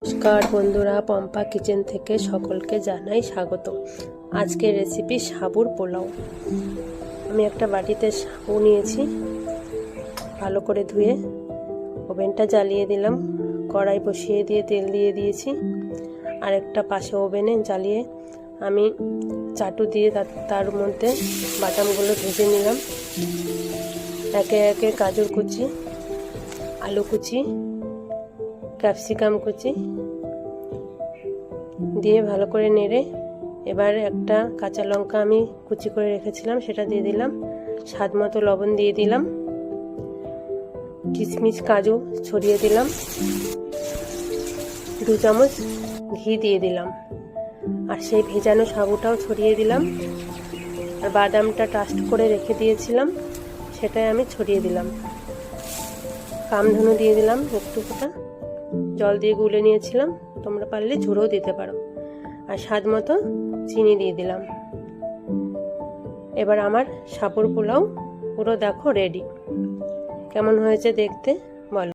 নমস্কার বন্ধুরা, পম্পা কিচেন থেকে সকলকে জানাই স্বাগত। আজকের রেসিপি সাবুর পোলাও। আমি একটা বাটিতে সাবু নিয়েছি, ভালো করে ধুয়ে ওভেনটা জ্বালিয়ে দিলাম। কড়াই বসিয়ে দিয়ে তেল দিয়ে দিয়েছি। আর একটা পাশে ওভেনে জ্বালিয়ে আমি চাটু দিয়ে তার মধ্যে বাদামগুলো ভেজে নিলাম। একে একে গাজর কুচি, আলু কুচি, ক্যাপসিকাম কুচি দিয়ে ভালো করে নেড়ে এবার একটা কাঁচা লঙ্কা আমি কুচি করে রেখেছিলাম সেটা দিয়ে দিলাম। স্বাদ মতো লবণ দিয়ে দিলাম। কিশমিশ কাজু ছড়িয়ে দিলাম। 2 চামচ ঘি দিয়ে দিলাম। আর সেই ভেজানো সাবুটাও ছড়িয়ে দিলাম। আর বাদামটা টাস্ট করে রেখে দিয়েছিলাম সেটাই আমি ছড়িয়ে দিলাম। কামধুনু দিয়ে দিলাম একটু ফোঁটা, জল দিয়ে গুলে নিয়েছিলাম, তোমরা পারলে ঝুড়োও দিতে পারো। আর স্বাদ মতো চিনি দিয়ে দিলাম। এবার আমার সাবুর পোলাও পুরো দেখো রেডি। কেমন হয়েছে দেখতে বলো।